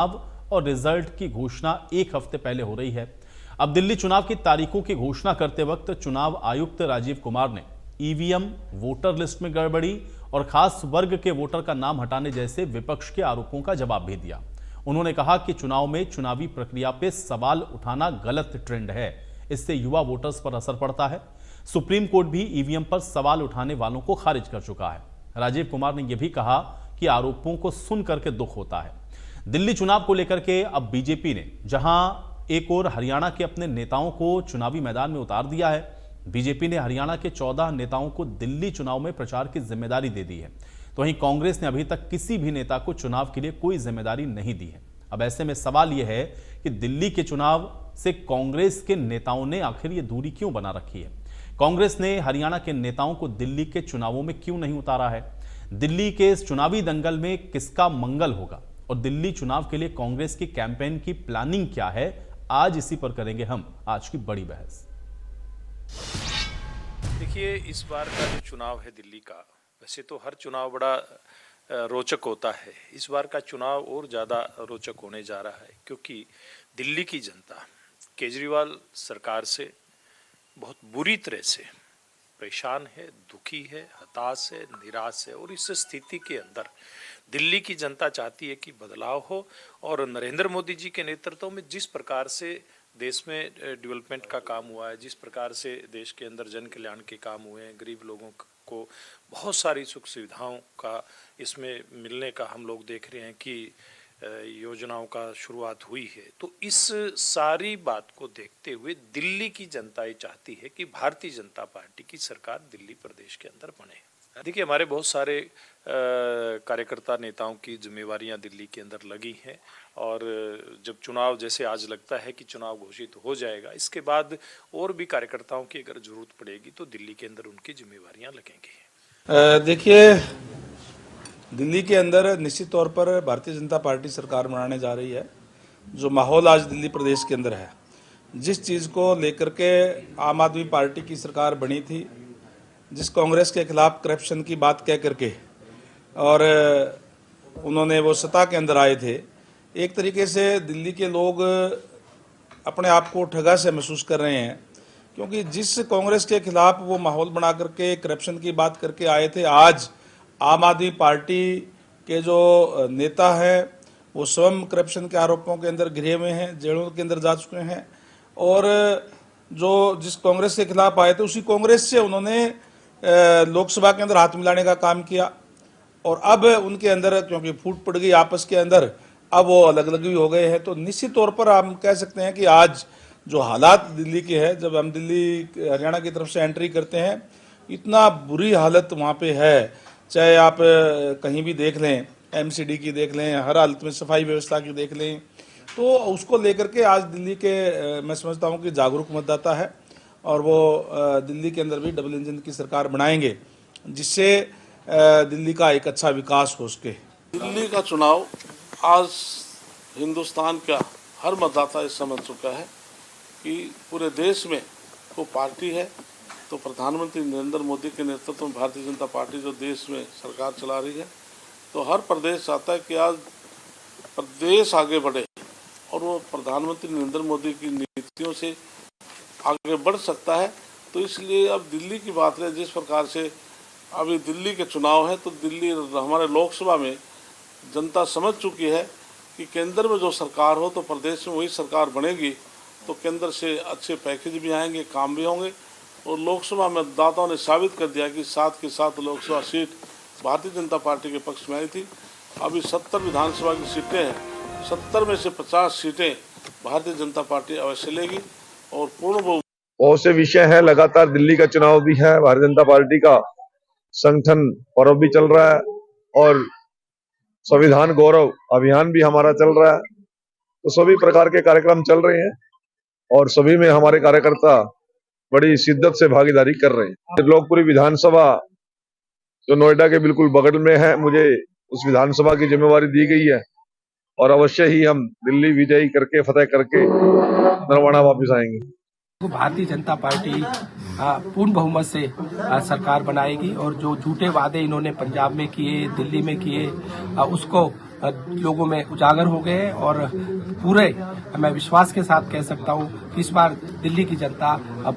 अब और रिजल्ट की घोषणा एक हफ्ते पहले हो रही है। अब दिल्ली चुनाव की तारीखों की घोषणा करते वक्त चुनाव आयुक्त राजीव कुमार ने ईवीएम, वोटर लिस्ट में गड़बड़ी और खास वर्ग के वोटर का नाम हटाने जैसे विपक्ष के आरोपों का जवाब भी दिया। उन्होंने कहा कि चुनाव में चुनावी प्रक्रिया पे सवाल उठाना गलत ट्रेंड है, इससे युवा वोटर्स पर असर पड़ता है। सुप्रीम कोर्ट भी ईवीएम पर सवाल उठाने वालों को खारिज कर चुका है। राजीव कुमार ने यह भी कहा कि आरोपों को सुन करके दुख होता है। दिल्ली चुनाव को लेकर के अब बीजेपी ने जहां एक और हरियाणा के अपने नेताओं को चुनावी मैदान में उतार दिया है, बीजेपी ने हरियाणा के 14 नेताओं को दिल्ली चुनाव में प्रचार की जिम्मेदारी दे दी है, तो वहीं कांग्रेस ने अभी तक किसी भी नेता को चुनाव के लिए कोई जिम्मेदारी नहीं दी है। अब ऐसे में सवाल यह है कि दिल्ली के चुनाव से कांग्रेस के नेताओं ने आखिर ये दूरी क्यों बना रखी है? कांग्रेस ने हरियाणा के नेताओं को दिल्ली के चुनावों में क्यों नहीं उतारा है? दिल्ली के इस चुनावी दंगल में किसका मंगल होगा और दिल्ली चुनाव के लिए कांग्रेस की कैंपेन की प्लानिंग क्या है? आज इसी पर करेंगे हम आज की बड़ी बहस। देखिए, इस बार का जो चुनाव है दिल्ली का, वैसे तो हर चुनाव बड़ा रोचक होता है, इस बार का चुनाव और ज़्यादा रोचक होने जा रहा है क्योंकि दिल्ली की जनता केजरीवाल सरकार से बहुत बुरी तरह से परेशान है, दुखी है, हताश है, निराश है। और इस स्थिति के अंदर दिल्ली की जनता चाहती है कि बदलाव हो और नरेंद्र मोदी जी के नेतृत्व में जिस प्रकार से देश में डेवलपमेंट का काम हुआ है, जिस प्रकार से देश के अंदर जन कल्याण के काम हुए हैं, गरीब लोगों को बहुत सारी सुख सुविधाओं का इसमें मिलने का हम लोग देख रहे हैं कि योजनाओं का शुरुआत हुई है। तो इस सारी बात को देखते हुए दिल्ली की जनता ये चाहती है कि भारतीय जनता पार्टी की सरकार दिल्ली प्रदेश के अंदर बने। देखिए, हमारे बहुत सारे कार्यकर्ता नेताओं की जिम्मेवारियां दिल्ली के अंदर लगी हैं और जब चुनाव जैसे आज लगता है कि चुनाव घोषित हो जाएगा, इसके बाद और भी कार्यकर्ताओं की अगर जरूरत पड़ेगी तो दिल्ली के अंदर उनकी जिम्मेवारियां लगेंगी। देखिए, दिल्ली के अंदर निश्चित तौर पर भारतीय जनता पार्टी सरकार बनाने जा रही है। जो माहौल आज दिल्ली प्रदेश के अंदर है, जिस चीज़ को लेकर के आम आदमी पार्टी की सरकार बनी थी, जिस कांग्रेस के खिलाफ करप्शन की बात कह करके और उन्होंने वो सत्ता के अंदर आए थे, एक तरीके से दिल्ली के लोग अपने आप को ठगा से महसूस कर रहे हैं क्योंकि जिस कांग्रेस के खिलाफ वो माहौल बना करके करप्शन की बात करके आए थे, आज आम आदमी पार्टी के जो नेता हैं वो स्वयं करप्शन के आरोपों के अंदर घिरे हुए हैं, जेलों के अंदर जा चुके हैं। और जो जिस कांग्रेस के खिलाफ आए थे उसी कांग्रेस से उन्होंने लोकसभा के अंदर हाथ मिलाने का काम किया और अब उनके अंदर क्योंकि फूट पड़ गई आपस के अंदर, अब वो अलग अलग भी हो गए हैं। तो निश्चित तौर पर हम कह सकते हैं कि आज जो हालात दिल्ली के हैं, जब हम दिल्ली हरियाणा की तरफ से एंट्री करते हैं, इतना बुरी हालत वहाँ पे है। चाहे आप कहीं भी देख लें, एमसीडी की देख लें, हर हालत में सफाई व्यवस्था की देख लें, तो उसको लेकर के आज दिल्ली के मैं समझता हूँ कि जागरूक मतदाता है और वो दिल्ली के अंदर भी डबल इंजन की सरकार बनाएंगे जिससे दिल्ली का एक अच्छा विकास हो सके। दिल्ली का चुनाव आज हिंदुस्तान का हर मतदाता इस समझ चुका है कि पूरे देश में वो पार्टी है तो प्रधानमंत्री नरेंद्र मोदी के नेतृत्व में भारतीय जनता पार्टी जो देश में सरकार चला रही है, तो हर प्रदेश चाहता है कि आज प्रदेश आगे बढ़े और वो प्रधानमंत्री नरेंद्र मोदी की नीतियों से आगे बढ़ सकता है। तो इसलिए अब दिल्ली की बात है, जिस प्रकार से अभी दिल्ली के चुनाव है तो दिल्ली हमारे लोकसभा में जनता समझ चुकी है कि केंद्र में जो सरकार हो तो प्रदेश में वही सरकार बनेगी, तो केंद्र से अच्छे पैकेज भी आएंगे, काम भी होंगे। और लोकसभा में मतदाताओं ने साबित कर दिया कि 7 की 7 लोकसभा सीट भारतीय जनता पार्टी के पक्ष में आई थी। अभी 70 विधानसभा की सीटें हैं, 70 में से 50 सीटें भारतीय जनता पार्टी अवश्य लेगी और पूर्ण बहुत से विषय है। लगातार दिल्ली का चुनाव भी है, भारतीय जनता पार्टी का संगठन पर्व भी चल रहा है और संविधान गौरव अभियान भी हमारा चल रहा है। तो सभी प्रकार के कार्यक्रम चल रहे हैं और सभी में हमारे कार्यकर्ता बड़ी शिद्दत से भागीदारी कर रहे हैं। लोकपुरी विधानसभा जो नोएडा के बिल्कुल बगल में है, मुझे उस विधानसभा की जिम्मेवारी दी गई है और अवश्य ही हम दिल्ली विजयी करके फतेह करके नरवाना वापस आएंगे। भारतीय जनता पार्टी पूर्ण बहुमत से सरकार बनाएगी और जो झूठे वादे इन्होंने पंजाब में किए, दिल्ली में किए, उसको लोगों में उजागर हो गए और पूरे मैं विश्वास के साथ कह सकता हूं कि इस बार दिल्ली की जनता अब